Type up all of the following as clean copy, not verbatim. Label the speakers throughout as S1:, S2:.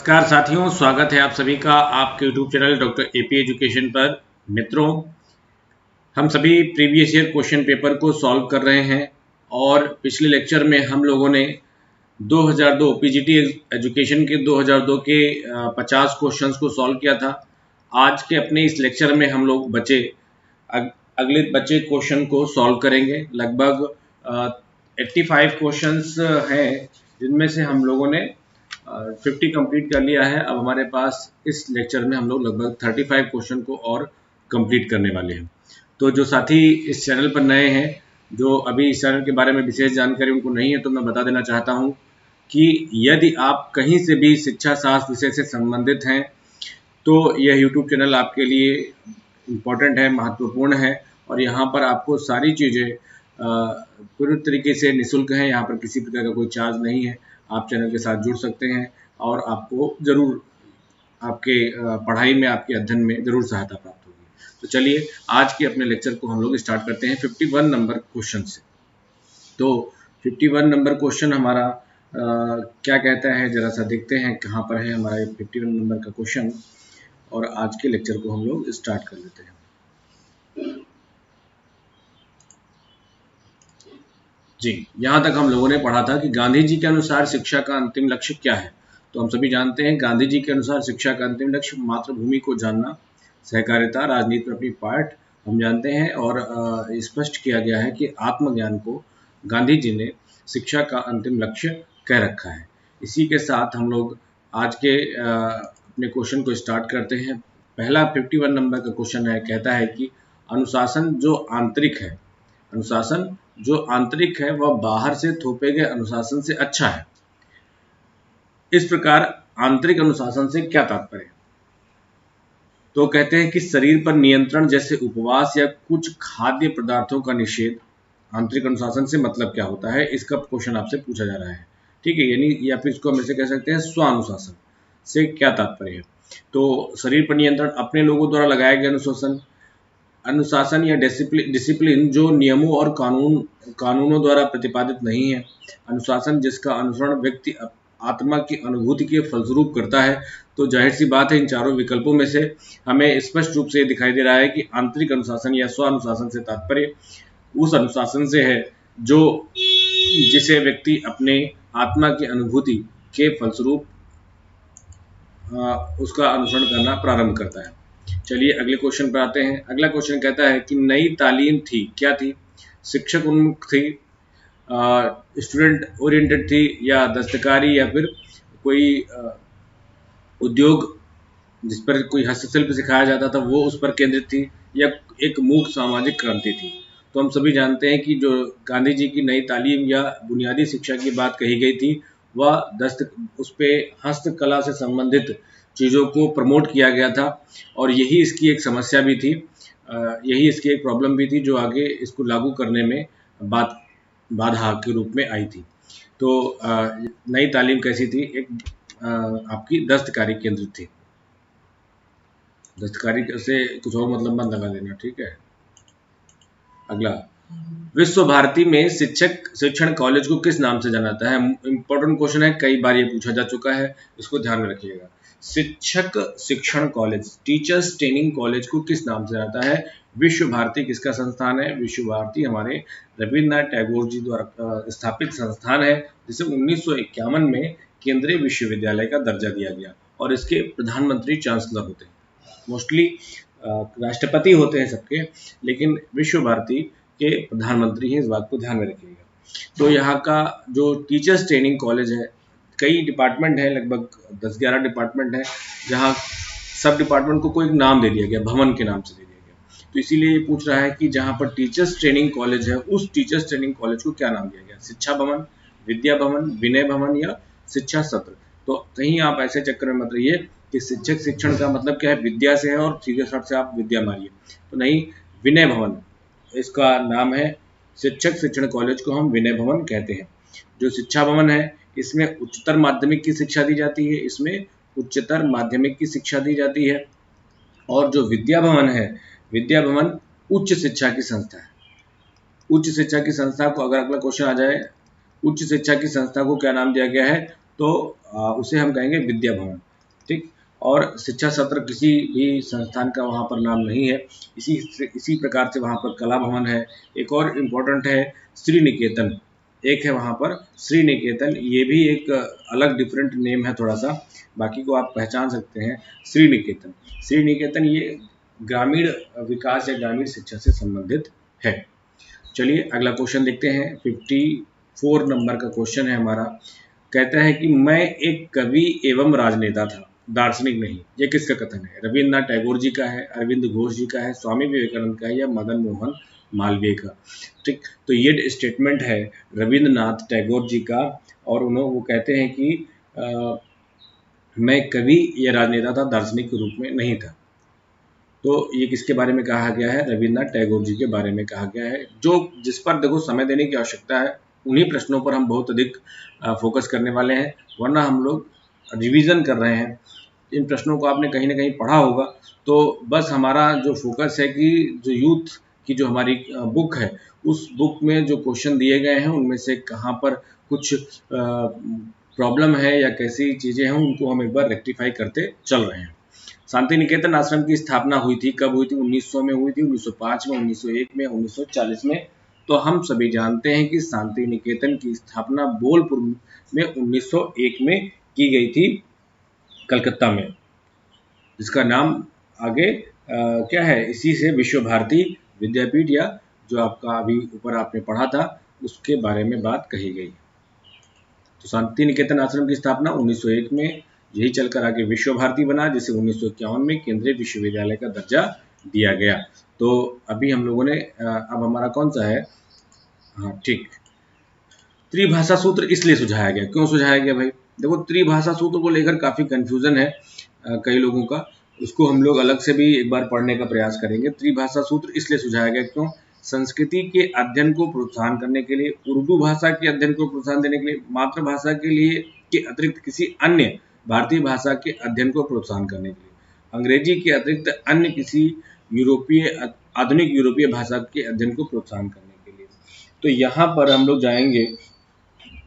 S1: नमस्कार साथियों, स्वागत है आप सभी का आपके YouTube channel doctor AP education पर। मित्रों, हम सभी प्रीवियस ईयर क्वेश्चन पेपर को सॉल्व कर रहे हैं और पिछले लेक्चर में हम लोगों ने 2002 पीजीटी एजुकेशन के 2002 के 50 क्वेश्चंस को सॉल्व किया था। आज के अपने इस लेक्चर में हम लोग अगले बचे क्वेश्चन को सॉल्व करेंगे। लगभग 85 क्वेश्चंस हैं, जिनमें से हम लोगों ने 50 कंप्लीट कर लिया है। अब हमारे पास इस लेक्चर में हम लोग लगभग 35 क्वेश्चन को और कंप्लीट करने वाले हैं। तो जो साथी इस चैनल पर नए हैं, जो अभी इस चैनल के बारे में विशेष जानकारी उनको नहीं है, तो मैं बता देना चाहता हूं कि यदि आप कहीं से भी शिक्षा शास्त्र विषय से संबंधित हैं तो यह YouTube चैनल आपके लिए इम्पोर्टेंट है, महत्वपूर्ण है। और यहाँ पर आपको सारी चीज़ें पूरी तरीके से निःशुल्क हैं। यहाँ पर किसी प्रकार का कोई चार्ज नहीं है। आप चैनल के साथ जुड़ सकते हैं और आपको ज़रूर आपके पढ़ाई में, आपके अध्ययन में ज़रूर सहायता प्राप्त होगी। तो चलिए आज के अपने लेक्चर को हम लोग स्टार्ट करते हैं 51 नंबर क्वेश्चन से। तो 51 नंबर क्वेश्चन हमारा क्या कहता है, ज़रा सा देखते हैं कहाँ पर है हमारा 51 नंबर का क्वेश्चन, और आज के लेक्चर को हम लोग स्टार्ट कर लेते हैं। जी, यहाँ तक हम लोगों ने पढ़ा था कि गांधी जी के अनुसार शिक्षा का अंतिम लक्ष्य क्या है। तो हम सभी जानते हैं गांधी जी के अनुसार शिक्षा का अंतिम लक्ष्य मातृभूमि को जानना, सहकारिता, राजनीति में अपनी पाठ हम जानते हैं। और स्पष्ट किया गया है कि आत्मज्ञान को गांधी जी ने शिक्षा का अंतिम लक्ष्य कह रखा है। इसी के साथ हम लोग आज के अपने क्वेश्चन को स्टार्ट करते हैं। पहला 51 नंबर का क्वेश्चन है, कहता है कि अनुशासन जो आंतरिक है, अनुशासन जो आंतरिक है वह बाहर से थोपे गए अनुशासन से अच्छा है। इस प्रकार आंतरिक अनुशासन से क्या तात्पर्य? तो कहते हैं कि शरीर पर नियंत्रण जैसे उपवास या कुछ खाद्य पदार्थों का निषेध। आंतरिक अनुशासन से मतलब क्या होता है, इसका क्वेश्चन आपसे पूछा जा रहा है। ठीक है, यानी या फिर इसको हम ऐसे कह सकते हैं स्वानुशासन से क्या तात्पर्य है। तो शरीर पर नियंत्रण अपने लोगों द्वारा लगाया गया अनुशासन या डिसिप्लिन जो नियमों और कानूनों द्वारा प्रतिपादित नहीं है। अनुशासन जिसका अनुसरण व्यक्ति आत्मा की अनुभूति के फलस्वरूप करता है। तो जाहिर सी बात है, इन चारों विकल्पों में से हमें स्पष्ट रूप से दिखाई दे रहा है कि आंतरिक अनुशासन या स्व अनुशासन से तात्पर्य उस अनुशासन से है जो जिसे व्यक्ति अपने आत्मा की अनुभूति के फलस्वरूप उसका अनुसरण करना प्रारंभ करता है। चलिए अगले क्वेश्चन पर आते हैं। अगला क्वेश्चन कहता है कि नई तालीम थी, क्या थी? शिक्षक उन्मुख थी, स्टूडेंट ओरिएंटेड थी, या दस्तकारी या फिर कोई उद्योग जिस पर कोई हस्तशिल्प सिखाया जाता था वो उस पर केंद्रित थी, या एक मूक सामाजिक क्रांति थी? तो हम सभी जानते हैं कि जो गांधी जी की नई तालीम या बुनियादी शिक्षा की बात कही गई थी, वह उस पे हस्तकला से संबंधित चीज़ों को प्रमोट किया गया था। और यही इसकी एक समस्या भी थी, यही इसकी एक प्रॉब्लम भी थी जो आगे इसको लागू करने में बाधा के रूप में आई थी। तो नई तालीम कैसी थी? एक आपकी दस्तकारी केंद्रित थी। दस्तकारी से कुछ और मतलब मत लगा लेना, ठीक है। अगला, विश्व भारती में शिक्षण कॉलेज को किस नाम से जाना जाता है? इंपॉर्टेंट क्वेश्चन है, कई बार ये पूछा जा चुका है, इसको ध्यान में रखिएगा। शिक्षक शिक्षण कॉलेज, टीचर्स ट्रेनिंग कॉलेज को किस नाम से जाता है? विश्व भारती किसका संस्थान है? विश्व भारती हमारे रविन्द्रनाथ टैगोर जी द्वारा स्थापित संस्थान है, जिसे 1951 में केंद्रीय विश्वविद्यालय का दर्जा दिया गया। और इसके प्रधानमंत्री चांसलर होते हैं, मोस्टली राष्ट्रपति होते हैं सबके, लेकिन विश्व भारती के प्रधानमंत्री हैं, इस बात को ध्यान में रखिएगा। तो यहाँ का जो टीचर्स ट्रेनिंग कॉलेज है, कई डिपार्टमेंट है, लगभग 10-11 डिपार्टमेंट है, जहाँ सब डिपार्टमेंट को कोई नाम दे दिया गया, भवन के नाम से दे दिया गया। तो इसीलिए ये पूछ रहा है कि जहाँ पर टीचर्स ट्रेनिंग कॉलेज है, उस टीचर्स ट्रेनिंग कॉलेज को क्या नाम दिया गया? शिक्षा भवन, विद्या भवन, विनय भवन या शिक्षा सत्र? तो कहीं आप ऐसे चक्कर में मत रहिए कि शिक्षक शिक्षण का मतलब क्या है, विद्या से है और सीधे शब्द से आप विद्या मारिए, तो नहीं। विनय भवन इसका नाम है। शिक्षक शिक्षण कॉलेज को हम विनय भवन कहते हैं। जो शिक्षा भवन है, इसमें उच्चतर माध्यमिक की शिक्षा दी जाती है, इसमें उच्चतर माध्यमिक की शिक्षा दी जाती है। और जो विद्या भवन है, विद्या भवन उच्च शिक्षा की संस्था है। उच्च शिक्षा की संस्था को, अगर अगला क्वेश्चन आ जाए, उच्च शिक्षा की संस्था को क्या नाम दिया गया है, तो उसे हम कहेंगे विद्या भवन। ठीक। और शिक्षा सत्र किसी भी संस्थान का वहाँ पर नाम नहीं है। इसी प्रकार से वहाँ पर कला भवन है। एक और इम्पोर्टेंट है श्री निकेतन, एक है वहाँ पर श्री निकेतन, ये भी एक अलग डिफरेंट नेम है थोड़ा सा, बाकी को आप पहचान सकते हैं। श्री निकेतन, श्री निकेतन ये ग्रामीण विकास या ग्रामीण शिक्षा से संबंधित है। चलिए अगला क्वेश्चन देखते हैं। 54 नंबर का क्वेश्चन है हमारा। कहता है कि मैं एक कवि एवं राजनेता था, दार्शनिक नहीं। ये किसका कथन है? रविन्द्रनाथ टैगोर जी का है, अरविंद घोष जी का है, स्वामी विवेकानंद का है, या मदन मोहन मालवीय का? ठीक, तो ये स्टेटमेंट है रविन्द्रनाथ टैगोर जी का, और वो कहते हैं कि मैं कवि या राजनेता था, दार्शनिक के रूप में नहीं था। तो ये किसके बारे में कहा गया है? रविन्द्रनाथ टैगोर जी के बारे में कहा गया है। जो जिस पर देखो समय देने की आवश्यकता है, उन्हीं प्रश्नों पर हम बहुत अधिक फोकस करने वाले हैं, वरना हम लोग रिवीजन कर रहे हैं। इन प्रश्नों को आपने कहीं ना कहीं पढ़ा होगा, तो बस हमारा जो फोकस है कि जो यूथ की जो हमारी बुक है, उस बुक में जो क्वेश्चन दिए गए हैं उनमें से कहाँ पर कुछ प्रॉब्लम है या कैसी चीज़ें हैं, उनको हम एक बार रेक्टिफाई करते चल रहे हैं। शांति निकेतन आश्रम की स्थापना हुई थी, कब हुई थी? 1900 में हुई थी, 1905 में, 1901 में, 1940 में। तो हम सभी जानते हैं कि शांति निकेतन की स्थापना बोलपुर में 1901 में की गई थी, कलकत्ता में, जिसका नाम आगे क्या है? इसी से विश्व भारती विद्यापीठ, या जो आपका अभी ऊपर आपने पढ़ा था उसके बारे में बात कही गई। तो शांति निकेतन आश्रम की स्थापना 1901 में, यही चलकर आगे विश्व भारती बना, जिसे 1951 में केंद्रीय विश्वविद्यालय का दर्जा दिया गया। तो अभी हम लोगों ने अब हमारा कौन सा है? हाँ ठीक, त्रिभाषा सूत्र इसलिए सुझाया गया। क्यों सुझाया गया भाई? देखो, त्रिभाषा सूत्र को लेकर काफ़ी कन्फ्यूज़न है कई लोगों का, उसको हम लोग अलग से भी एक बार पढ़ने का प्रयास करेंगे। त्रिभाषा सूत्र इसलिए सुझाया गया, क्यों? संस्कृति के अध्ययन को प्रोत्साहन करने के लिए, उर्दू भाषा के अध्ययन को प्रोत्साहन देने के लिए, मातृभाषा के लिए के अतिरिक्त किसी अन्य भारतीय भाषा के अध्ययन को प्रोत्साहन करने के लिए, अंग्रेजी के अतिरिक्त अन्य किसी आधुनिक यूरोपीय भाषा के अध्ययन को प्रोत्साहन करने के लिए। तो यहाँ पर हम लोग जाएंगे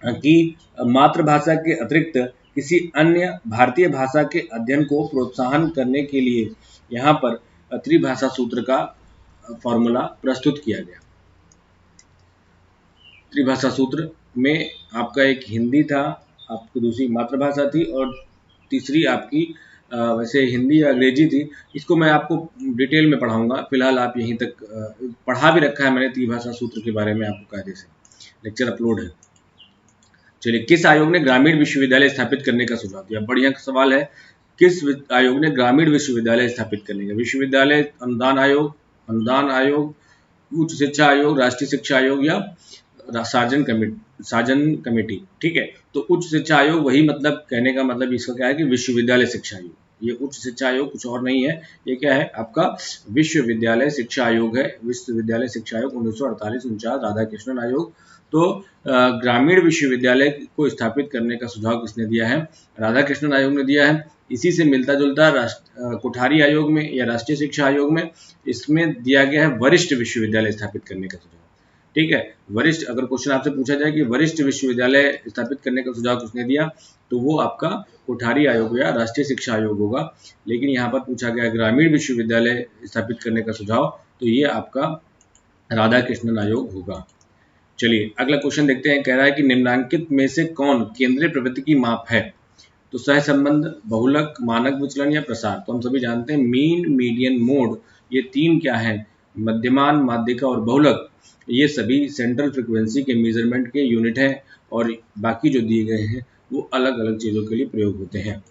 S1: कि मातृभाषा के अतिरिक्त किसी अन्य भारतीय भाषा के अध्ययन को प्रोत्साहन करने के लिए यहाँ पर त्रिभाषा सूत्र का फॉर्मूला प्रस्तुत किया गया। त्रिभाषा सूत्र में आपका एक हिंदी था, आपकी दूसरी मातृभाषा थी, और तीसरी आपकी वैसे हिंदी या अंग्रेजी थी। इसको मैं आपको डिटेल में पढ़ाऊंगा, फिलहाल आप यहीं तक पढ़ा भी रखा है मैंने त्रिभाषा सूत्र के बारे में, आपको कायदे से लेक्चर अपलोड है। चलिए, किस आयोग ने ग्रामीण विश्वविद्यालय स्थापित करने का सुझाव दिया? बढ़िया सवाल है। किस आयोग ने ग्रामीण विश्वविद्यालय स्थापित करने का? विश्वविद्यालय अनुदान आयोग, उच्च शिक्षा आयोग, राष्ट्रीय शिक्षा आयोग, या साजन कमेटी? ठीक है, तो उच्च शिक्षा आयोग, वही मतलब कहने का मतलब इसका क्या है कि विश्वविद्यालय शिक्षा आयोग। ये उच्च शिक्षा आयोग कुछ और नहीं है, ये क्या है? आपका विश्वविद्यालय शिक्षा आयोग है। विश्वविद्यालय शिक्षा आयोग 1948-49 राधाकृष्णन आयोग। तो ग्रामीण विश्वविद्यालय को स्थापित करने का सुझाव किसने दिया है? राधाकृष्णन आयोग ने दिया है। इसी से मिलता जुलता कोठारी आयोग में या राष्ट्रीय शिक्षा आयोग में, इसमें दिया गया है वरिष्ठ विश्वविद्यालय स्थापित करने का सुझाव। ठीक है, वरिष्ठ, अगर क्वेश्चन आपसे पूछा जाए कि वरिष्ठ विश्वविद्यालय स्थापित करने का सुझाव किसने दिया, तो वो आपका कोठारी आयोग या राष्ट्रीय शिक्षा आयोग होगा। लेकिन यहाँ पर पूछा गया ग्रामीण विश्वविद्यालय स्थापित करने का सुझाव, तो ये आपका राधाकृष्णन आयोग होगा। चलिए अगला क्वेश्चन देखते हैं। कह रहा है कि निम्नलिखित में से कौन केंद्रीय प्रवृत्ति की माप है? तो सहसंबंध, बहुलक, मानक विचलन, या प्रसार? तो हम सभी जानते हैं मीन, मीडियन, मोड, ये तीन क्या है? मध्यमान, माध्यिका और बहुलक, ये सभी सेंट्रल फ्रीक्वेंसी के मेजरमेंट के यूनिट हैं, और बाकी जो दिए गए हैं वो अलग अलग चीज़ों के लिए प्रयोग होते हैं।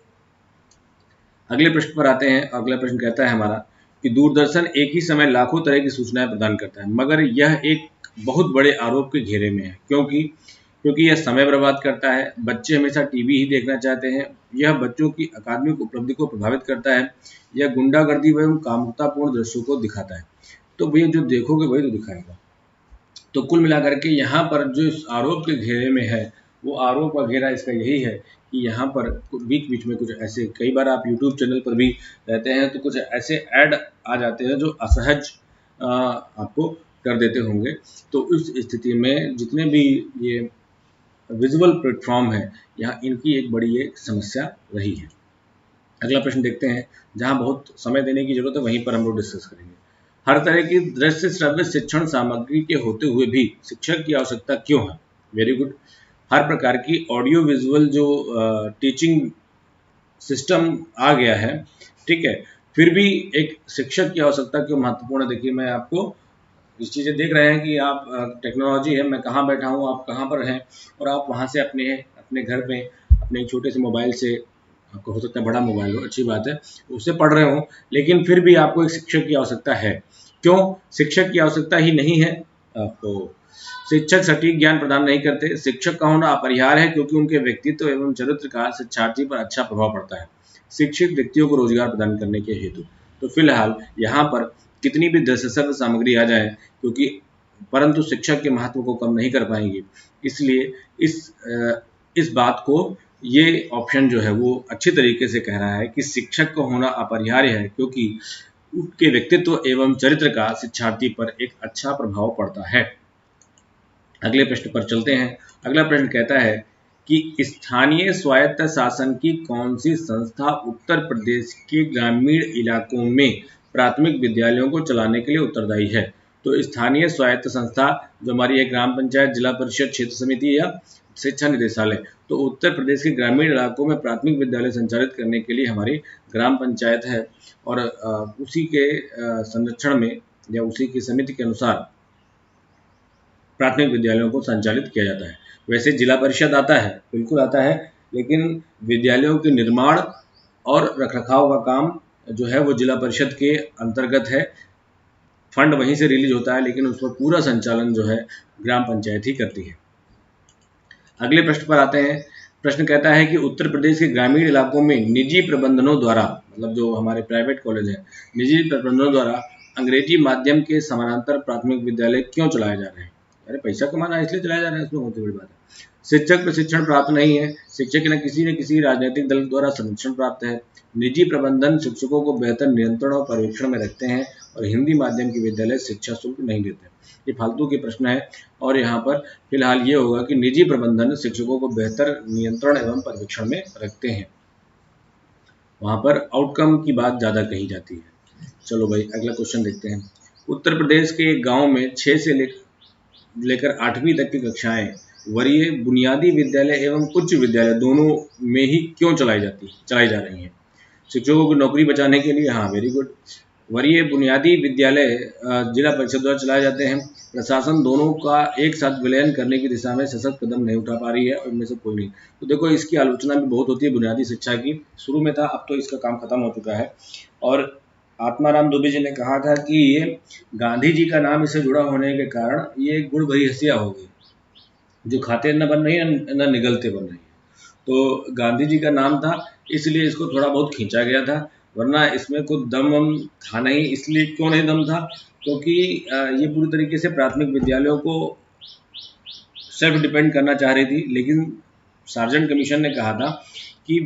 S1: अगले प्रश्न पर आते हैं। अगला प्रश्न कहता है हमारा कि दूरदर्शन एक ही समय लाखों तरह की सूचनाएं प्रदान करता है, मगर यह एक बहुत बड़े आरोप के घेरे में है। क्योंकि यह समय बर्बाद करता है, बच्चे हमेशा टीवी ही देखना चाहते हैं, यह बच्चों की अकादमिक उपलब्धि को प्रभावित करता है, यह गुंडागर्दी एवं कामुकतापूर्ण दृश्यों को दिखाता है। तो भैया जो देखोगे वही तो दिखाएगा। तो कुल मिलाकर के यहाँ पर जो इस आरोप के घेरे में है, वो आरोप का घेरा इसका यही है कि यहाँ पर बीच बीच में कुछ ऐसे, कई बार आप YouTube चैनल पर भी रहते हैं तो कुछ ऐसे ऐड आ जाते हैं जो असहज आपको कर देते होंगे। तो इस स्थिति में जितने भी ये विजुअल प्लेटफॉर्म है, यहाँ इनकी एक बड़ी एक समस्या रही है। अगला प्रश्न देखते हैं, जहां बहुत समय देने की जरूरत है वहीं पर हम लोग डिस्कस करेंगे। हर तरह की दृश्य श्रव्य शिक्षण सामग्री के होते हुए भी शिक्षक की आवश्यकता क्यों है? Very good. हर प्रकार की ऑडियो विजुअल जो टीचिंग सिस्टम आ गया है, ठीक है, फिर भी एक शिक्षक की आवश्यकता क्यों महत्वपूर्ण है? देखिए, मैं आपको इस चीज़ें देख रहे हैं कि आप टेक्नोलॉजी है, मैं कहाँ बैठा हूँ, आप कहाँ पर हैं, और आप वहाँ से अपने अपने घर में अपने एक छोटे से मोबाइल से, आपको हो सकता है बड़ा मोबाइल हो, अच्छी बात है, उससे पढ़ रहे हो, लेकिन फिर भी आपको एक शिक्षक की आवश्यकता है। क्यों शिक्षक की आवश्यकता ही नहीं है? आपको शिक्षक सटीक ज्ञान प्रदान नहीं करते। शिक्षक का होना अपरिहार्य है क्योंकि उनके व्यक्तित्व एवं चरित्र का शिक्षार्थी पर अच्छा प्रभाव पड़ता है, शिक्षित व्यक्तियों को रोजगार प्रदान करने के हेतु। तो फिलहाल यहाँ पर कितनी भी दृश्य सामग्री आ जाए, क्योंकि परंतु शिक्षक के महत्व को कम नहीं कर पाएंगे। इसलिए इस बात को ये ऑप्शन जो है वो अच्छी तरीके से कह रहा है कि शिक्षक का होना अपरिहार्य है क्योंकि उनके व्यक्तित्व एवं चरित्र का शिक्षार्थी पर एक अच्छा प्रभाव पड़ता है। अगले प्रश्न पर चलते हैं। अगला प्रश्न कहता है कि स्थानीय स्वायत्त शासन की कौन सी संस्था उत्तर प्रदेश के ग्रामीण इलाकों में प्राथमिक विद्यालयों को चलाने के लिए उत्तरदायी है? तो स्थानीय स्वायत्त संस्था जो हमारी है ग्राम पंचायत, जिला परिषद, क्षेत्र समिति या शिक्षा निदेशालय। तो उत्तर प्रदेश के ग्रामीण इलाकों में प्राथमिक विद्यालय संचालित करने के लिए हमारी ग्राम पंचायत है, और उसी के संरक्षण में या उसी की समिति के अनुसार प्राथमिक विद्यालयों को संचालित किया जाता है। वैसे जिला परिषद आता है, बिल्कुल आता है, लेकिन विद्यालयों के निर्माण और रखरखाव का काम जो है वो जिला परिषद के अंतर्गत है। फंड वहीं से रिलीज होता है, लेकिन उस पर पूरा संचालन जो है ग्राम पंचायत ही करती है। अगले प्रश्न पर आते हैं। प्रश्न कहता है कि उत्तर प्रदेश के ग्रामीण इलाकों में निजी प्रबंधनों द्वारा, मतलब जो हमारे प्राइवेट कॉलेज है, निजी प्रबंधनों द्वारा अंग्रेजी माध्यम के समानांतर प्राथमिक विद्यालय क्यों चलाए जा रहे हैं? अरे पैसा कमाना इसलिए चलाया जा रहा है, इसमें बहुत बड़ी बात है। शिक्षक प्रशिक्षण प्राप्त नहीं है। शिक्षक न किसी राजनीतिक दल द्वारा संरक्षण प्राप्त है। निजी प्रबंधन शिक्षकों को बेहतर नियंत्रण और पर्यवेक्षण में रखते हैं, और हिंदी माध्यम के विद्यालय शिक्षा शुल्क नहीं देते। ये फालतू के प्रश्न है, और यहाँ पर फिलहाल ये होगा कि निजी प्रबंधन शिक्षकों को बेहतर नियंत्रण एवं पर्यवेक्षण में रखते हैं, वहाँ पर आउटकम की बात ज़्यादा कही जाती है। चलो भाई, अगला क्वेश्चन देखते हैं। उत्तर प्रदेश के गाँव में 6 से लेकर 8वीं तक की कक्षाएं वरीय बुनियादी विद्यालय एवं उच्च विद्यालय दोनों में ही क्यों चलाई जा रही हैं? शिक्षकों की नौकरी बचाने के लिए। हाँ, वेरी गुड। वरीय बुनियादी विद्यालय जिला परिषद द्वारा चलाए जाते हैं। प्रशासन दोनों का एक साथ विलयन करने की दिशा में सशक्त कदम नहीं उठा पा रही है, और इनमें से कोई नहीं। तो देखो, इसकी आलोचना भी बहुत होती है बुनियादी शिक्षा की। शुरू में था, अब तो इसका काम खत्म हो चुका है। और आत्माराम दुबे जी ने कहा था कि ये गांधी जी का नाम इससे जुड़ा होने के कारण ये गुड़ भरी हंसिया हो गई, जो खाते न बन रही है न निगलते बन रही है। तो गांधी जी का नाम था, इसलिए इसको थोड़ा बहुत खींचा गया था, वरना इसमें कुछ दम था नहीं। इसलिए क्यों नहीं दम था? क्योंकि ये पूरी तरीके से प्राथमिक विद्यालयों को सेल्फ डिपेंड करना चाह रही थी, लेकिन सार्जेंट कमीशन ने कहा था कि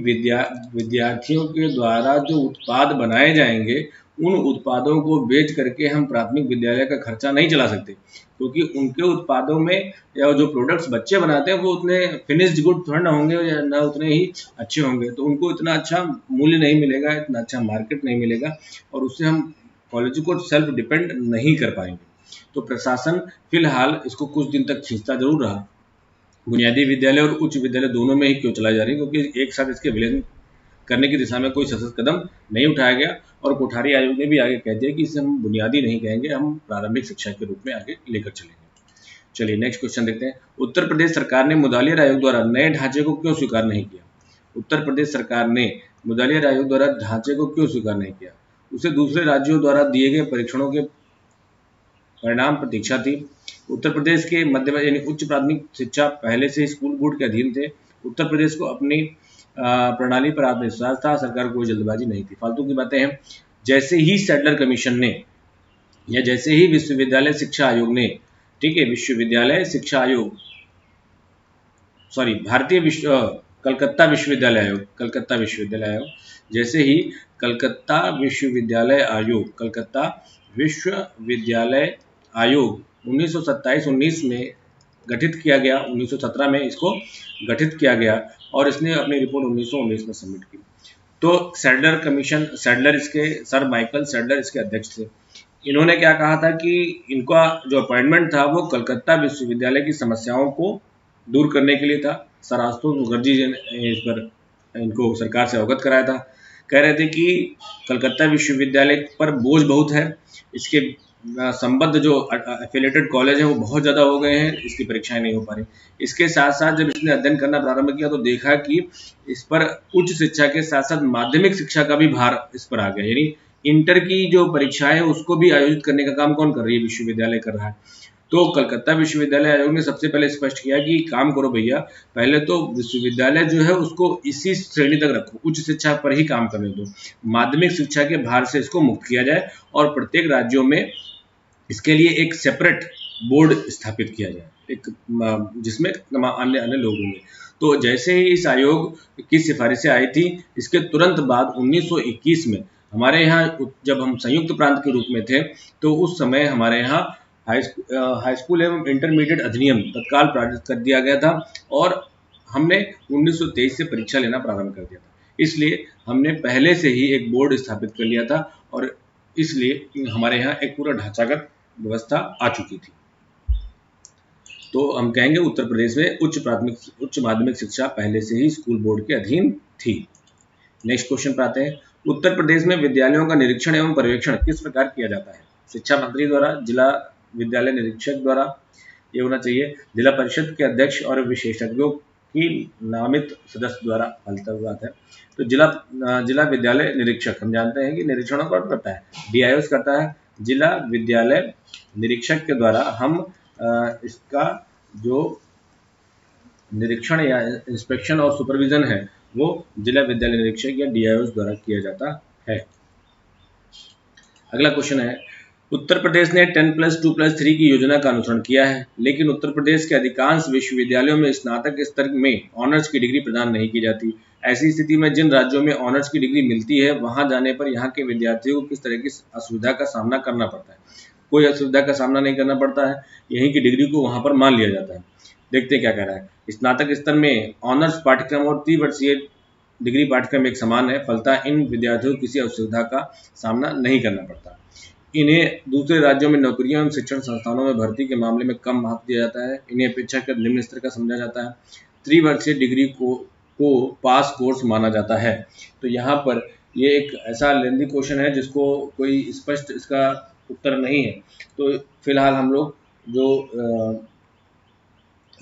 S1: विद्यार्थियों के द्वारा जो उत्पाद बनाए जाएंगे, उन उत्पादों को बेच करके हम प्राथमिक विद्यालय का खर्चा नहीं चला सकते, क्योंकि उनके उत्पादों में या जो प्रोडक्ट्स बच्चे बनाते हैं वो उतने फिनिश्ड गुड थोड़ा ना होंगे, या ना उतने ही अच्छे होंगे, तो उनको इतना अच्छा मूल्य नहीं मिलेगा, इतना अच्छा मार्केट नहीं मिलेगा, और उससे हम कॉलेज को सेल्फ डिपेंड नहीं कर पाएंगे। तो प्रशासन फिलहाल इसको कुछ दिन तक खींचता जरूर रहा। बुनियादी विद्यालय और उच्च विद्यालय दोनों में ही क्यों चलाई जा रही है? क्योंकि एक साथ इसके विलयन करने की दिशा में कोई सशक्त कदम नहीं उठाया गया, और कोठारी आयोग ने भी आगे कह दिया कि इसे हम बुनियादी नहीं कहेंगे, हम प्रारंभिक शिक्षा के रूप में आगे लेकर चलेंगे। चलिए नेक्स्ट क्वेश्चन देखते हैं। उत्तर प्रदेश सरकार ने मुदालियर आयोग द्वारा नए ढांचे को क्यों स्वीकार नहीं किया? उत्तर प्रदेश सरकार ने मुदालियर आयोग द्वारा ढांचे को क्यों स्वीकार नहीं किया? उसे दूसरे राज्यों द्वारा दिए गए परीक्षणों के परिणाम प्रतीक्षा थी। उत्तर प्रदेश के मध्य यानी उच्च प्राथमिक शिक्षा पहले से स्कूल बोर्ड के अधीन थे। उत्तर प्रदेश को अपनी प्रणाली पर आत्मविश्वास था, सरकार को कोई जल्दबाजी नहीं थी। फालतू की बातें हैं। जैसे ही सैडलर कमीशन ने या जैसे ही विश्वविद्यालय शिक्षा आयोग ने, ठीक है, विश्वविद्यालय शिक्षा आयोग, सॉरी कलकत्ता विश्वविद्यालय आयोग, जैसे ही कलकत्ता विश्वविद्यालय आयोग 1927-19 में गठित किया गया, 1917 में इसको गठित किया गया, और इसने अपनी रिपोर्ट 1919 में सबमिट की। तो सैडलर कमीशन, सैडलर इसके, सर माइकल सैडलर इसके अध्यक्ष थे। इन्होंने क्या कहा था कि इनका जो अपॉइंटमेंट था वो कलकत्ता विश्वविद्यालय की समस्याओं को दूर करने के लिए था। सर आशुतोष मुखर्जी जी ने इस पर इनको सरकार से अवगत कराया था। कह रहे थे कि कलकत्ता विश्वविद्यालय पर बोझ बहुत है, इसके संबद्ध जो एफिलेटेड कॉलेज हैं वो बहुत ज़्यादा हो गए हैं, इसकी परीक्षाएं नहीं हो पा रही। इसके साथ साथ जब इसने अध्ययन करना प्रारंभ किया तो देखा कि इस पर उच्च शिक्षा के साथ साथ माध्यमिक शिक्षा का भी भार इस पर आ गया, यानी इंटर की जो परीक्षा है उसको भी आयोजित करने का काम कौन कर रही है, विश्वविद्यालय कर रहा है। तो कलकत्ता विश्वविद्यालय आयोग ने सबसे पहले स्पष्ट किया कि काम करो भैया, पहले तो विश्वविद्यालय जो है उसको इसी श्रेणी तक रखो, उच्च शिक्षा पर ही काम करने दो, माध्यमिक शिक्षा के भार से इसको मुक्त किया जाए और प्रत्येक राज्यों में इसके लिए एक सेपरेट बोर्ड स्थापित किया जाए, एक जिसमें अन्य अन्य लोग होंगे। तो जैसे ही इस आयोग की सिफारिशें आई थी, इसके तुरंत बाद 1921 में हमारे यहाँ, जब हम संयुक्त प्रांत के रूप में थे, तो उस समय हमारे यहाँ हाई स्कूल एवं इंटरमीडिएट अधिनियम तत्काल पारित कर दिया गया था और हमने 1923 से परीक्षा लेना प्रारंभ कर दिया था। इसलिए हमने पहले से ही एक बोर्ड स्थापित कर लिया था और इसलिए हमारे यहाँ एक पूरा ढांचागत व्यवस्था आ चुकी थी। तो हम कहेंगे उत्तर प्रदेश में उच्च माध्यमिक शिक्षा पहले से ही स्कूल बोर्ड के अधीन थी। नेक्स्ट क्वेश्चन पर आते हैं। उत्तर प्रदेश में विद्यालयों का निरीक्षण एवं पर्यवेक्षण किस प्रकार किया जाता है? शिक्षा मंत्री द्वारा, जिला विद्यालय निरीक्षक द्वारा, ये होना चाहिए जिला परिषद के अध्यक्ष और विशेषज्ञों की नामित सदस्य द्वारा। फलता बात है। तो जिला विद्यालय निरीक्षक, हम जानते हैं कि निरीक्षणों कौन करता है, डीआईओ करता है। जिला विद्यालय निरीक्षक के द्वारा हम इसका जो निरीक्षण या इंस्पेक्शन और सुपरविजन है वो जिला विद्यालय निरीक्षक या डीआईओ द्वारा किया जाता है। अगला क्वेश्चन है, उत्तर प्रदेश ने 10+2+3 की योजना का अनुसरण किया है, लेकिन उत्तर प्रदेश के अधिकांश विश्वविद्यालयों में स्नातक स्तर में ऑनर्स की डिग्री प्रदान नहीं की जाती। ऐसी स्थिति में जिन राज्यों में ऑनर्स की डिग्री मिलती है वहां जाने पर यहाँ के विद्यार्थियों को किस तरह की असुविधा का सामना करना पड़ता है? कोई असुविधा का सामना नहीं करना पड़ता है, यहीं की डिग्री को वहां पर मान लिया जाता है। देखते हैं क्या कह रहा है। स्नातक स्तर में ऑनर्स पाठ्यक्रम और त्रिवर्षीय डिग्री पाठ्यक्रम एक समान है, फलतः इन विद्यार्थियों को किसी असुविधा का सामना नहीं करना पड़ता। इन्हें दूसरे राज्यों में नौकरियों एवं शिक्षण संस्थानों में भर्ती के मामले में कम महत्व दिया जाता है। इन्हें अपेक्षाकृत निम्न स्तर का समझा जाता है। त्रिवर्षीय डिग्री को पास कोर्स माना जाता है। तो यहाँ पर ये एक ऐसा लेंदी क्वेश्चन है जिसको कोई स्पष्ट इसका उत्तर नहीं है, तो फिलहाल हम लोग जो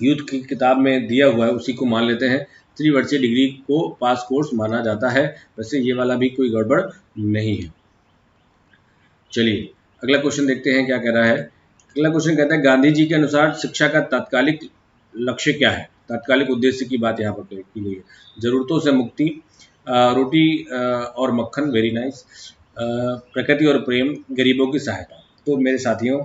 S1: यूथ की किताब में दिया हुआ है उसी को मान लेते हैं। त्रिवर्षीय डिग्री को पास कोर्स माना जाता है। वैसे ये वाला भी कोई गड़बड़ नहीं है। चलिए अगला क्वेश्चन देखते हैं क्या कह रहा है। अगला क्वेश्चन कहता है, गांधी जी के अनुसार शिक्षा का तात्कालिक लक्ष्य क्या है? तात्कालिक उद्देश्य की बात यहाँ पर की गई है। जरूरतों से मुक्ति, रोटी और मक्खन, वेरी नाइस, प्रकृति और प्रेम, गरीबों की सहायता। तो मेरे साथियों,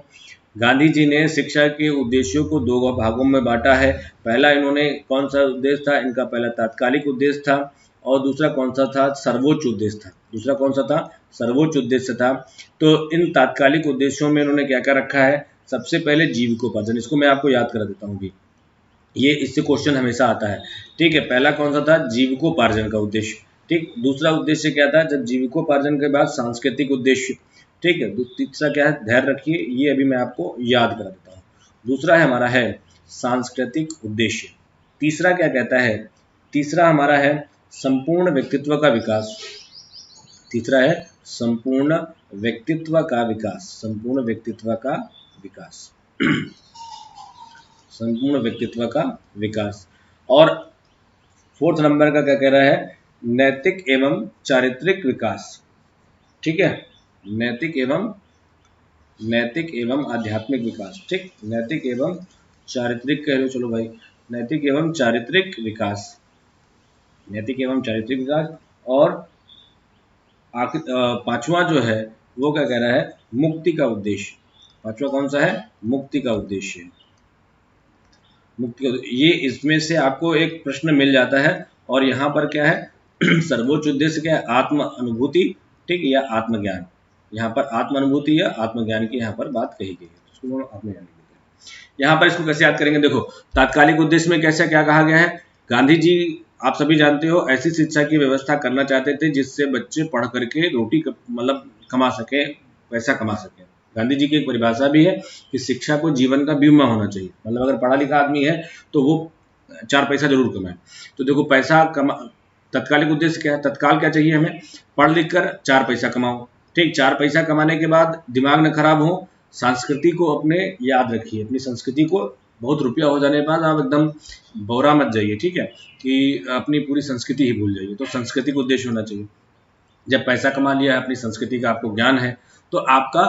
S1: गांधी जी ने शिक्षा के उद्देश्यों को दो भागों में बांटा है। पहला इन्होंने कौन सा उद्देश्य था, इनका पहला तात्कालिक उद्देश्य था और दूसरा कौन सा था, सर्वोच्च उद्देश्य था। दूसरा कौन सा था, सर्वोच्च उद्देश्य था। तो इन तात्कालिक उद्देश्यों में इन्होंने क्या क्या रखा है? सबसे पहले जीविकोपार्जन, इसको मैं आपको याद करा देता हूँ भी, ये इससे क्वेश्चन हमेशा आता है। ठीक है, पहला कौन सा था, जीविकोपार्जन का उद्देश्य। ठीक, दूसरा उद्देश्य क्या था, जब जीविकोपार्जन के बाद सांस्कृतिक उद्देश्य। ठीक है, तीसरा क्या है, धैर्य रखिए, ये अभी मैं आपको याद करा देता हूँ। दूसरा है हमारा है सांस्कृतिक उद्देश्य। तीसरा क्या कहता है, तीसरा हमारा है संपूर्ण व्यक्तित्व का विकास। तीसरा है संपूर्ण व्यक्तित्व का विकास, संपूर्ण व्यक्तित्व का विकास संपूर्ण व्यक्तित्व का विकास। और फोर्थ नंबर का क्या कह रहा है, नैतिक एवं चारित्रिक विकास। ठीक है, नैतिक एवं आध्यात्मिक विकास। ठीक, नैतिक एवं चारित्रिक कह लो, चलो भाई, नैतिक एवं चारित्रिक विकास, नैतिक एवं चारित्रिक विकास। और पांचवा जो है वो क्या कह रहा है, मुक्ति का उद्देश्य। पांचवा कौन सा है, मुक्ति का उद्देश्य। मुक्ति का, ये इसमें से आपको एक प्रश्न मिल जाता है। और यहाँ पर क्या है सर्वोच्च उद्देश्य क्या है, आत्म अनुभूति, ठीक, या आत्मज्ञान। यहाँ पर आत्म अनुभूति या आत्मज्ञान की यहाँ पर बात कही गई है, इसको आत्मज्ञान कहते हैं। यहाँ पर इसको कैसे याद करेंगे, देखो तात्कालिक उद्देश्य में कैसे क्या कहा गया है, गांधी जी आप सभी जानते हो ऐसी शिक्षा की व्यवस्था करना चाहते थे जिससे बच्चे पढ़ करके रोटी मतलब कमा सके, पैसा कमा सके। गांधी जी की एक परिभाषा भी है कि शिक्षा को जीवन का बीमा होना चाहिए, मतलब अगर पढ़ा लिखा आदमी है तो वो 4 पैसा जरूर कमाए। तो देखो पैसा कमा, तत्कालिक उद्देश्य क्या है, तत्काल क्या चाहिए हमें, पढ़ लिख कर 4 पैसा कमाओ, ठीक। 4 पैसा कमाने के बाद दिमाग न खराब हो, संस्कृति को अपने याद रखिए, अपनी संस्कृति को, बहुत रुपया हो जाने के बाद आप एकदम बौरा मत जाइए, ठीक है, कि अपनी पूरी संस्कृति ही भूल जाइए। तो संस्कृति का उद्देश्य होना चाहिए। जब पैसा कमा लिया है, अपनी संस्कृति का आपको ज्ञान है, तो आपका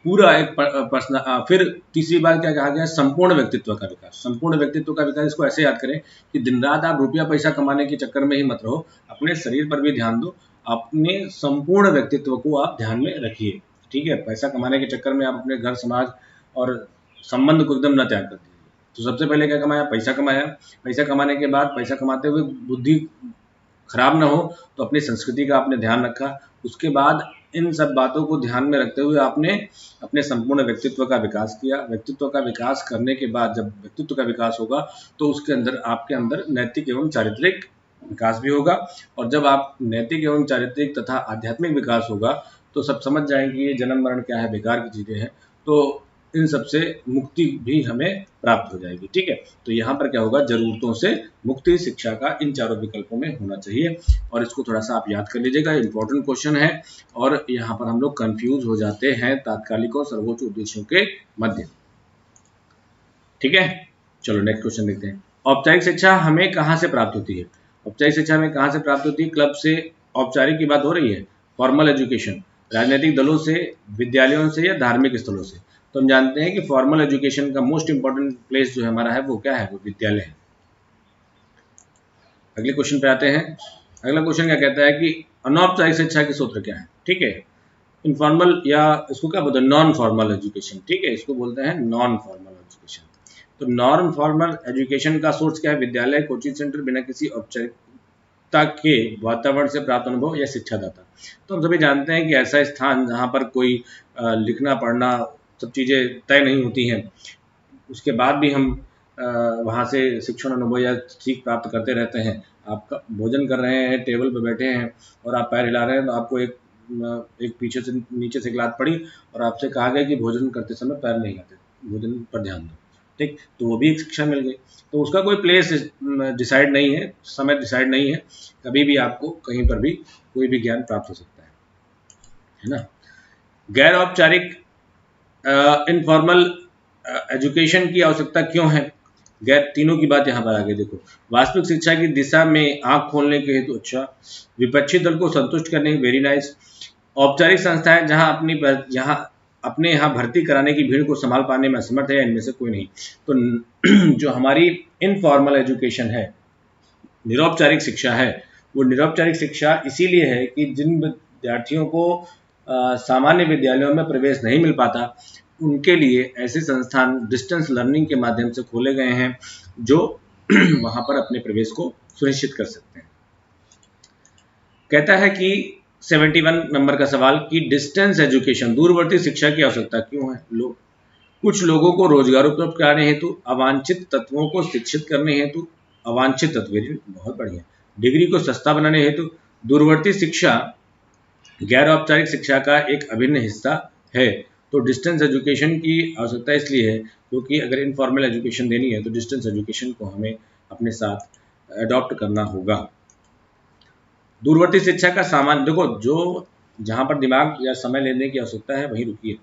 S1: पूरा एक फिर तीसरी बात क्या कहा गया, संपूर्ण व्यक्तित्व का विकास। संपूर्ण व्यक्तित्व का विकास, इसको ऐसे याद करें कि दिन रात आप रुपया पैसा कमाने के चक्कर में ही मत रहो, अपने शरीर पर भी ध्यान दो, अपने संपूर्ण व्यक्तित्व को आप ध्यान में रखिए, ठीक है। पैसा कमाने के चक्कर में आप अपने घर समाज और संबंध को एकदम न त्याग कर दीजिए। तो सबसे पहले क्या कमाया, पैसा कमाया। पैसा कमाने के बाद, पैसा कमाते हुए बुद्धि खराब ना हो, तो अपनी संस्कृति का आपने ध्यान रखा। उसके बाद इन सब बातों को ध्यान में रखते हुए आपने अपने संपूर्ण व्यक्तित्व का विकास किया। व्यक्तित्व का विकास करने के बाद, जब व्यक्तित्व का विकास होगा तो उसके अंदर, आपके अंदर नैतिक एवं चारित्रिक विकास भी होगा। और जब आप नैतिक एवं चारित्रिक तथा आध्यात्मिक विकास होगा तो सब समझ जाएंगे ये जन्म मरण क्या है, बेकार की चीज़ें हैं, तो इन सबसे मुक्ति भी हमें प्राप्त हो जाएगी, ठीक है। तो यहाँ पर क्या होगा, जरूरतों से मुक्ति शिक्षा का इन चारों विकल्पों में होना चाहिए। और इसको थोड़ा सा आप याद कर लीजिएगा, इंपॉर्टेंट क्वेश्चन है। और यहाँ पर हम लोग कंफ्यूज हो जाते हैं तात्कालिक और सर्वोच्च उद्देश्यों के मध्य, ठीक है। चलो नेक्स्ट क्वेश्चन देखते हैं। औपचारिक शिक्षा हमें कहाँ से प्राप्त होती है? औपचारिक शिक्षा हमें कहाँ से प्राप्त होती है? क्लब से औपचारिक की बात हो रही है, फॉर्मल एजुकेशन, राजनीतिक दलों से, विद्यालयों से, या धार्मिक स्थलों से? तो हम जानते हैं कि फॉर्मल एजुकेशन का मोस्ट इंपॉर्टेंट प्लेस जो हमारा है वो क्या है, वो विद्यालय है। अगले क्वेश्चन पे आते हैं। अगला क्वेश्चन क्या कहता है कि अनौपचारिक शिक्षा के सूत्र क्या है, ठीक है। इनफॉर्मल, या इसको क्या बोलते हैं, नॉन फॉर्मल एजुकेशन, ठीक है, इसको बोलते हैं नॉन फॉर्मल एजुकेशन। तो नॉन फॉर्मल एजुकेशन का सोर्स क्या है? विद्यालय, कोचिंग सेंटर, बिना किसी औपचारिकता के वातावरण से प्राप्त अनुभव, या शिक्षादाता। तो हम सभी जानते हैं कि ऐसा स्थान जहाँ पर कोई लिखना पढ़ना सब चीज़ें तय नहीं होती हैं, उसके बाद भी हम वहाँ से शिक्षण अनुभव या सीख प्राप्त करते रहते हैं। आप भोजन कर रहे हैं, टेबल पर बैठे हैं और आप पैर हिला रहे हैं, तो आपको एक पीछे से नीचे से लात पड़ी और आपसे कहा गया कि भोजन करते समय पैर नहीं हिलाते, भोजन पर ध्यान दो, ठीक। तो वो भी एक शिक्षा मिल गई। तो उसका कोई प्लेस डिसाइड नहीं है, समय डिसाइड नहीं है, कभी भी आपको कहीं पर भी कोई भी ज्ञान प्राप्त हो सकता है ना। गैर औपचारिक इनफॉर्मल एजुकेशन की आवश्यकता क्यों है? गैर, तीनों की बात यहाँ पर आगे देखो। वास्तविक शिक्षा की दिशा में आंख खोलने के हेतु, अच्छा। विपक्षी दल को संतुष्ट करने, वेरी नाइस। औपचारिक संस्थाएं जहाँ अपने यहाँ भर्ती कराने की भीड़ को संभाल पाने में असमर्थ है, इनमें से कोई नहीं। तो जो हमारी इनफॉर्मल एजुकेशन है, निरौपचारिक शिक्षा है, वो निरौपचारिक शिक्षा इसीलिए है कि जिन विद्यार्थियों को सामान्य विद्यालयों में प्रवेश नहीं मिल पाता, उनके लिए ऐसे संस्थान डिस्टेंस लर्निंग के माध्यम से खोले गए हैं जो वहां पर अपने प्रवेश को सुनिश्चित कर सकते हैं। कहता है कि 71 नंबर का सवाल कि डिस्टेंस एजुकेशन, दूरवर्ती शिक्षा की आवश्यकता क्यों है? कुछ लोगों को रोजगार उपलब्ध कराने हेतु, अवांछित तत्वों को शिक्षित करने हेतु, अवांछित तत्व, बहुत बढ़िया, डिग्री को सस्ता बनाने हेतु। दूरवर्ती शिक्षा गैर औपचारिक शिक्षा का एक अभिन्न हिस्सा है। तो डिस्टेंस एजुकेशन की आवश्यकता इसलिए है क्योंकि अगर इनफॉर्मल एजुकेशन देनी है तो डिस्टेंस एजुकेशन को हमें अपने साथ अडॉप्ट करना होगा। दूरवर्ती शिक्षा का सामान्य, देखो जो जहाँ पर दिमाग या समय लेने की आवश्यकता है वहीं रुकिए।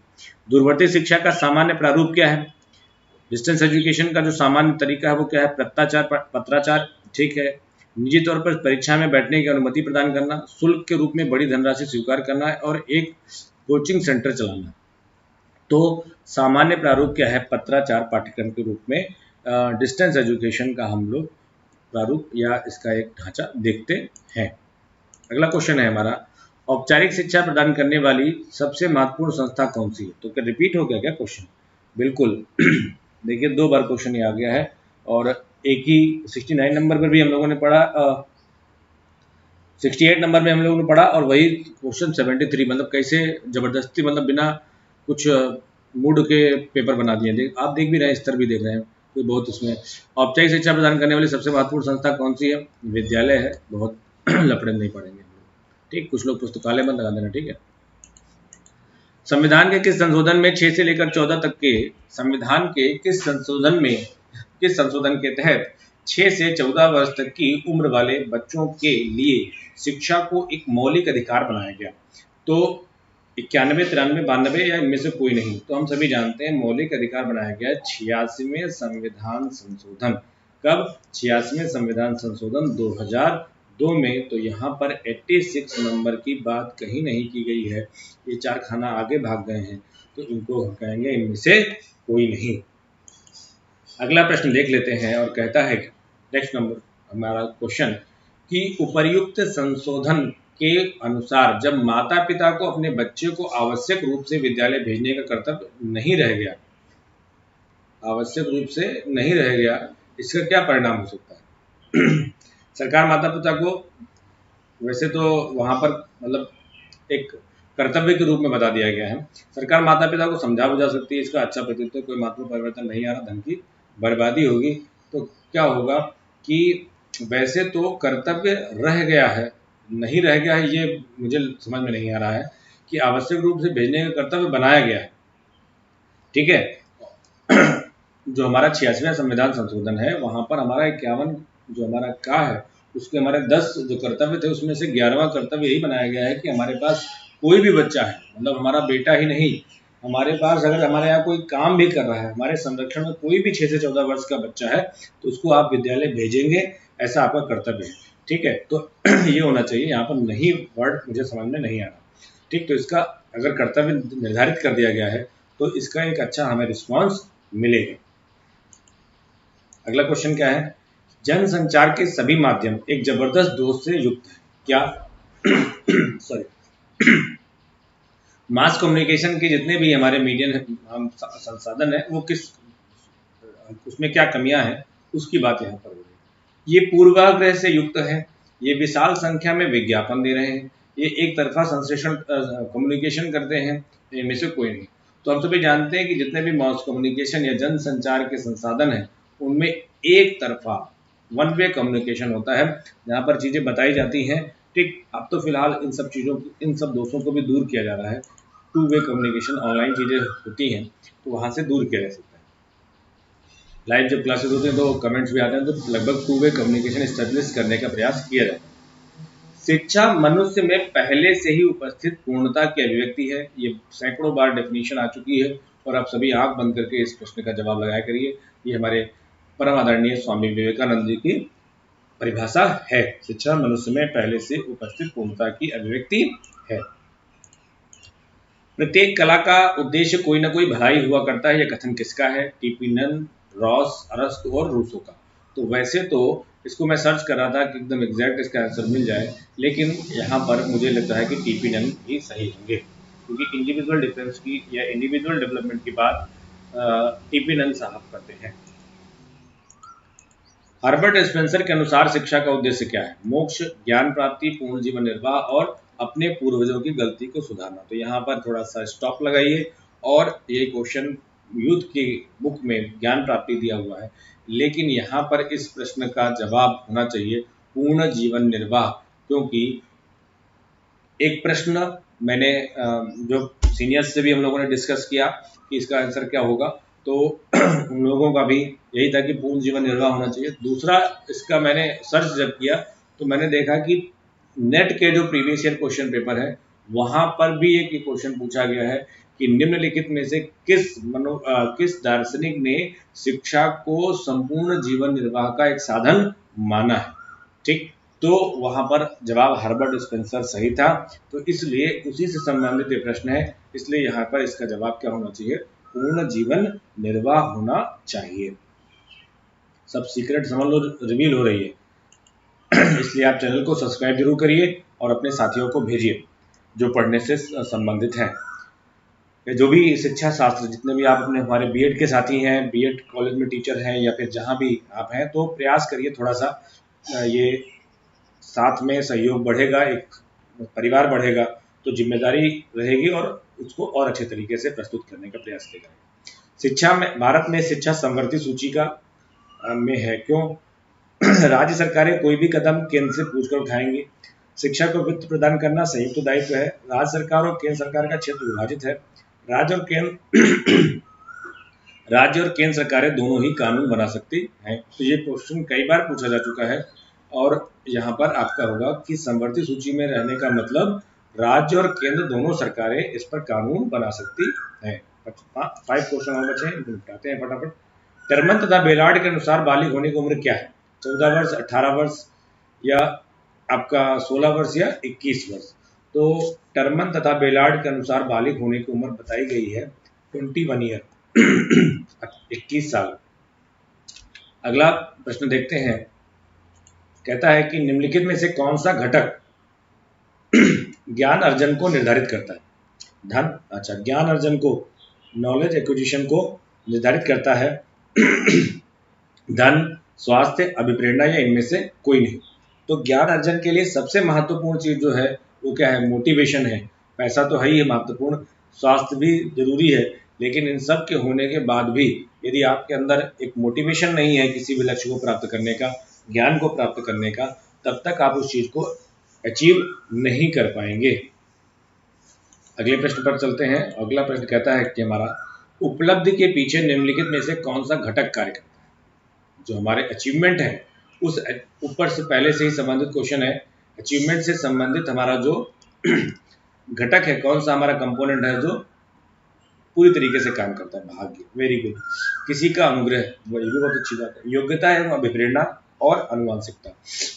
S1: दूरवर्ती शिक्षा का सामान्य प्रारूप क्या है? डिस्टेंस एजुकेशन का जो सामान्य तरीका है वो क्या है? पत्राचार, ठीक है। निजी तौर पर परीक्षा में बैठने की अनुमति प्रदान करना, शुल्क के रूप में बड़ी धनराशि स्वीकार करना है, और एक कोचिंग सेंटर चलाना। तो सामान्य प्रारूप क्या है? पत्राचार पाठ्यक्रम के रूप में डिस्टेंस एजुकेशन का हम लोग प्रारूप या इसका एक ढांचा देखते हैं। अगला क्वेश्चन है हमारा, औपचारिक शिक्षा प्रदान करने वाली सबसे महत्वपूर्ण संस्था कौन सी है? तो क्या रिपीट हो गया क्या क्वेश्चन? बिल्कुल। देखिए 2 बार क्वेश्चन ये आ गया है और एक ही 69 नंबर पर भी हम लोगों ने पढ़ा, 68 नंबर में हम लोगों ने पढ़ा, और वही क्वेश्चन 73, मतलब कैसे जबरदस्ती, मतलब बिना कुछ मूड के पेपर बना दिए। आप देख भी रहे हैं, स्तर भी देख रहे हैं, कोई बहुत उसमें। औपचारिक शिक्षा प्रदान करने वाली सबसे महत्वपूर्ण संस्था कौन सी है? विद्यालय है। बहुत लफड़े नहीं पड़ेंगे, ठीक। कुछ लोग पुस्तकालय में लगा देना, ठीक है। संविधान के किस संशोधन में 6 से लेकर 14 तक के संविधान के किस संशोधन के तहत 6 से 14 वर्ष तक की उम्र वाले बच्चों के लिए शिक्षा को एक मौलिक अधिकार बनाया गया? तो 91, 93, 92 या इनमें से कोई नहीं? तो हम सभी जानते हैं मौलिक अधिकार बनाया गया 86वें संविधान संशोधन। कब? 86वें संविधान संशोधन 2002 में। तो यहाँ पर 86 नंबर की बात कहीं नहीं की गई है। ये 4 खाना आगे भाग गए हैं, तो इनको हम कहेंगे इनमें से कोई नहीं। अगला प्रश्न देख लेते हैं और कहता है नेक्स्ट नंबर हमारा क्वेश्चन कि उपर्युक्त संशोधन के अनुसार जब माता पिता को अपने बच्चे को आवश्यक रूप से विद्यालय भेजने का कर्तव्य नहीं रह गया, आवश्यक रूप से नहीं रह गया, इसका क्या परिणाम हो सकता है? सरकार माता पिता को वैसे तो वहां पर मतलब एक कर्तव्य के रूप में बता दिया गया है। सरकार माता पिता को समझा बुझा सकती है, इसका अच्छा प्रत्युत्तर कोई महत्वपूर्ण परिवर्तन नहीं आ रहा, धन की बर्बादी होगी। तो क्या होगा कि वैसे तो कर्तव्य रह गया है, नहीं रह गया है ये मुझे समझ में नहीं आ रहा है कि आवश्यक रूप से भेजने का कर्तव्य बनाया गया है, ठीक है। जो हमारा 86वां संविधान संशोधन है वहां पर हमारा 51 जो हमारा का है उसके हमारे 10 जो कर्तव्य थे उसमें से 11वां कर्तव्य यही बनाया गया है कि हमारे पास कोई भी बच्चा है, मतलब हमारा बेटा ही नहीं, हमारे पास अगर हमारे यहाँ कोई काम भी कर रहा है, हमारे संरक्षण में कोई भी 6 से 14 वर्ष का बच्चा है तो उसको आप विद्यालय भेजेंगे, ऐसा आपका कर्तव्य है, ठीक है। तो ये होना चाहिए, यहाँ पर नहीं वर्ड मुझे समझ में नहीं आ रहा, ठीक। तो इसका अगर कर्तव्य निर्धारित कर दिया गया है तो इसका एक अच्छा हमें रिस्पॉन्स मिलेगा। अगला क्वेश्चन क्या है? जनसंचार के सभी माध्यम एक जबरदस्त दोष से युक्त है क्या? सॉरी मास कम्युनिकेशन के जितने भी हमारे मीडियम संसाधन है वो किस उसमें क्या कमियां हैं उसकी बात यहाँ पर हो रही है। ये पूर्वाग्रह से युक्त है, ये विशाल संख्या में विज्ञापन दे रहे हैं, ये एक तरफा संश्लेषण कम्युनिकेशन करते हैं, इनमें से कोई नहीं। तो हम सभी जानते हैं कि जितने भी मास कम्युनिकेशन या जनसंचार के संसाधन हैं उनमें एक तरफा वन वे कम्युनिकेशन होता है, जहाँ पर चीज़ें बताई जाती हैं, ठीक। अब तो फिलहाल इन सब चीज़ों इन सब दोषों को भी दूर किया जा रहा है, टू वे कम्युनिकेशन ऑनलाइन चीज़ें होती हैं तो वहाँ से दूर किया जा सकता है। लाइव जब क्लासेस होते हैं तो कमेंट्स भी आते हैं, तो लगभग टू वे कम्युनिकेशन स्टेब्लिश करने का प्रयास किया जाता है। शिक्षा मनुष्य में पहले से ही उपस्थित पूर्णता की अभिव्यक्ति है, ये सैकड़ों बार डेफिनेशन आ चुकी है और आप सभी आंख बंद करके इस प्रश्न का जवाब लगाया करिए। ये हमारे परम आदरणीय स्वामी विवेकानंद जी की परिभाषा है, शिक्षा मनुष्य में पहले से उपस्थित पूर्णता की अभिव्यक्ति है। प्रत्येक कला का उद्देश्य कोई ना कोई भलाई हुआ करता है, यह कथन किसका है? टीपीनन, रॉस, अरस्तु और रूसो का। तो वैसे तो इसको मैं सर्च कर रहा था कि एकदम एग्जैक्ट इसका आंसर मिल जाए, लेकिन यहाँ पर मुझे लगता है कि टीपीनन ही सही होंगे, क्योंकि इंडिविजुअल डिफरेंस की या इंडिविजुअल डेवलपमेंट की बात टीपीनन साहब करते हैं। हर्बर्ट स्पेंसर के अनुसार शिक्षा का उद्देश्य क्या है? मोक्ष, ज्ञान प्राप्ति, पूर्ण जीवन निर्वाह और अपने पूर्वजों की गलती को सुधारना। तो यहाँ पर थोड़ा सा स्टॉप लगाइए, और ये क्वेश्चन यूथ की बुक में ज्ञान प्राप्ति दिया हुआ है, लेकिन यहाँ पर इस प्रश्न का जवाब होना चाहिए पूर्ण जीवन निर्वाह, क्योंकि एक प्रश्न मैंने जो सीनियर्स से भी हम लोगों ने डिस्कस किया कि इसका आंसर क्या होगा, तो उन लोगों का भी यही था कि पूर्ण जीवन निर्वाह होना चाहिए। दूसरा इसका मैंने सर्च जब किया तो मैंने देखा कि नेट के जो प्रीवियस ईयर क्वेश्चन पेपर है वहां पर भी एक क्वेश्चन पूछा गया है कि निम्नलिखित में से किस दार्शनिक ने शिक्षा को संपूर्ण जीवन निर्वाह का एक साधन माना है, ठीक। तो वहां पर जवाब हर्बर्ट स्पेंसर सही था, तो इसलिए उसी से संबंधित ये प्रश्न है, इसलिए यहाँ पर इसका जवाब क्या होना चाहिए? पूर्ण जीवन निर्वाह होना चाहिए। सब सीक्रेट समझ लो रिवील हो रही है, इसलिए आप चैनल को सब्सक्राइब जरूर करिए और अपने साथियों को भेजिए जो पढ़ने से संबंधित हैं। जो भी शिक्षा शास्त्र जितने भी आप अपने हमारे बीएड के साथी हैं, बीएड कॉलेज में टीचर हैं या फिर जहाँ भी आप हैं, तो प्रयास करिए थोड़ा सा, ये साथ में सहयोग बढ़ेगा, एक परिवार बढ़ेगा तो जिम्मेदारी रहेगी और उसको और अच्छे तरीके से प्रस्तुत करने का प्रयास किया जाएगा। शिक्षा में भारत में शिक्षा समवर्ती सूची का में है, क्यों? राज्य सरकारें कोई भी कदम केंद्र से पूछकर उठाएंगी। शिक्षा को वित्त प्रदान करना संयुक्त दायित्व है। राज्य सरकार और केंद्र सरकार का क्षेत्र विभाजित है। राज्य और केंद्र सरकारें दोनों ही कानून बना सकती हैं। तो ये क्वेश्चन कई बार पूछा जा चुका है और यहाँ पर आपका होगा कि समवर्ती सूची में रहने का मतलब राज्य और केंद्र दोनों सरकारें इस पर कानून बना सकती हैं। 5 क्वेश्चन और बचे हैं, इनको निपटाते हैं फटाफट। टर्मन तथा बेलार्ड के अनुसार बालिग होने की उम्र क्या है? 14 वर्ष, 18 वर्ष या आपका 16 वर्ष या 21 वर्ष? तो टर्मन तथा बेलार्ड के अनुसार बालिग होने की उम्र बताई गई है 21 ईयर, 21 साल। अगला प्रश्न देखते हैं, कहता है कि निम्नलिखित में से कौन सा घटक ज्ञान अर्जन को निर्धारित करता है? धन, अच्छा, ज्ञान अर्जन को, नॉलेज एक्विजिशन को निर्धारित करता है धन, स्वास्थ्य, अभिप्रेरणा या इनमें से कोई नहीं? तो ज्ञान अर्जन के लिए सबसे महत्वपूर्ण चीज जो है वो क्या है? मोटिवेशन है। पैसा तो है ही है महत्वपूर्ण, स्वास्थ्य भी जरूरी है, लेकिन इन सब के होने के बाद भी यदि आपके अंदर एक मोटिवेशन नहीं है किसी भी लक्ष्य को प्राप्त करने का, ज्ञान को प्राप्त करने का, तब तक आप उस चीज को अचीव नहीं कर पाएंगे। अगले प्रश्न पर चलते हैं। अगला प्रश्न कहता है कि हमारा उपलब्धि के पीछे निम्नलिखित में से कौन सा घटक कार्य करता है? जो हमारे अचीवमेंट है उस ऊपर से पहले से ही संबंधित क्वेश्चन है। अचीवमेंट से संबंधित हमारा जो घटक है, कौन सा हमारा कंपोनेंट है जो पूरी तरीके से काम करता है? भाग्य, वेरी गुड। किसी का अनुग्रह, ये भी बहुत अच्छी बात है। योग्यता एवं अभिप्रेरणा और अनुवांशिकता।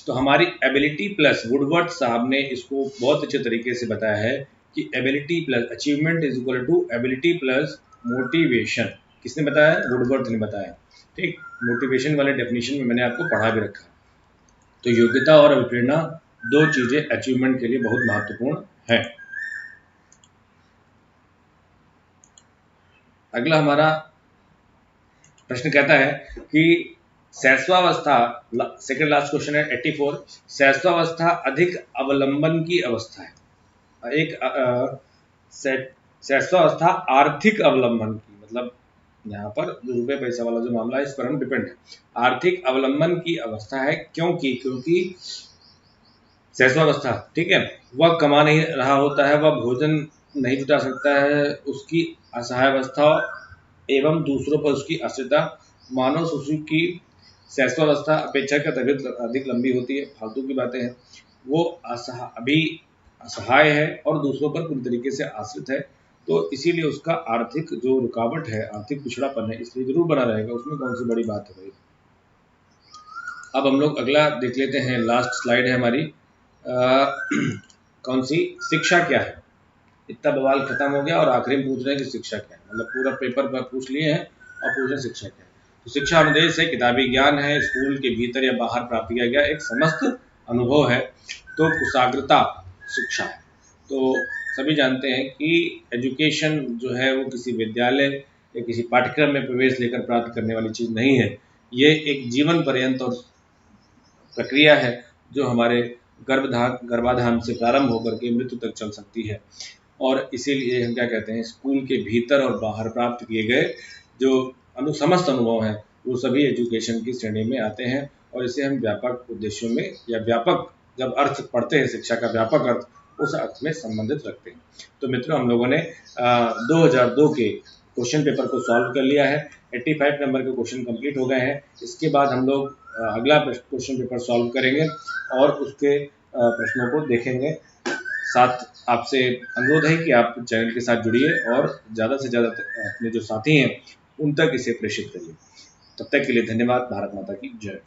S1: तो हमारी एबिलिटी प्लस, वुडवर्थ साहब ने इसको बहुत अच्छे तरीके से बताया है कि ability plus achievement is equal to ability plus motivation. किसने बताया? वुडवर्थ ने बताया। ठीक, मोटिवेशन वाले डेफिनेशन में मैंने आपको पढ़ा भी रखा है। तो योग्यता और अभिप्रेरणा दो चीजें अचीवमेंट के लिए बहुत महत्वपूर्ण है। अगला हमारा प्रश्न कहता है कि शैशवावस्था, सेकंड लास्ट क्वेश्चन है 84, शैशवावस्था अधिक अवलंबन की अवस्था है। एक शैशवावस्था आर्थिक अवलंबन की, मतलब यहाँ पर जो रुपये पैसा वाला जो मामला है इस पर हम डिपेंड है। आर्थिक अवलंबन की अवस्था है, क्योंकि शैशवावस्था, ठीक है, वह कमा नहीं रहा होता है, वह भोजन नहीं जुटा सकता है, उसकी असहायावस्था एवं दूसरों पर उसकी आश्रितता। मानव शिशु की शैशवावस्था अपेक्षाकृत अधिक लंबी होती है। फालतू की बातें हैं। वो अभी असहाय है और दूसरों पर पूरी तरीके से आश्रित है, तो इसीलिए उसका आर्थिक जो रुकावट है, आर्थिक पिछड़ापन है, इसलिए जरूर बना रहेगा। उसमें कौन सी बड़ी बात है भाई। अब हम लोग अगला देख लेते हैं, लास्ट स्लाइड है हमारी। कौन सी? शिक्षा क्या है। इतना बवाल खत्म हो गया और आखिरी में पूछ रहे हैं कि शिक्षा क्या है। मतलब पूरा पेपर पर पूछ लिए हैं और पूछ रहे हैं शिक्षा क्या है। तो शिक्षा अनुदेश है, किताबी ज्ञान है, स्कूल के भीतर या बाहर प्राप्त किया गया एक समस्त अनुभव है। तो कुशाग्रता शिक्षा है। तो सभी जानते हैं कि एजुकेशन जो है वो किसी विद्यालय या किसी पाठ्यक्रम में प्रवेश लेकर प्राप्त करने वाली चीज़ नहीं है। ये एक जीवन पर्यंत और प्रक्रिया है जो हमारे गर्भाधान से प्रारंभ होकर के मृत्यु तक चल सकती है। और इसीलिए हम क्या कहते हैं, स्कूल के भीतर और बाहर प्राप्त किए गए जो समस्त अनुभव हैं वो सभी एजुकेशन की श्रेणी में आते हैं। और इसे हम व्यापक उद्देश्यों में या व्यापक जब अर्थ पढ़ते हैं, शिक्षा का व्यापक अर्थ, उस अर्थ में संबंधित रखते हैं। तो मित्रों, हम लोगों ने 2002 के क्वेश्चन पेपर को सॉल्व कर लिया है। 85 नंबर के क्वेश्चन कंप्लीट हो गए हैं। इसके बाद हम लोग अगला क्वेश्चन पेपर सॉल्व करेंगे और उसके प्रश्नों को देखेंगे। साथ आपसे अनुरोध है कि आप चैनल के साथ जुड़िए और ज़्यादा से ज़्यादा अपने जो साथी हैं उन तक इसे प्रेषित करिए। तब तक के लिए धन्यवाद। भारत माता की जय।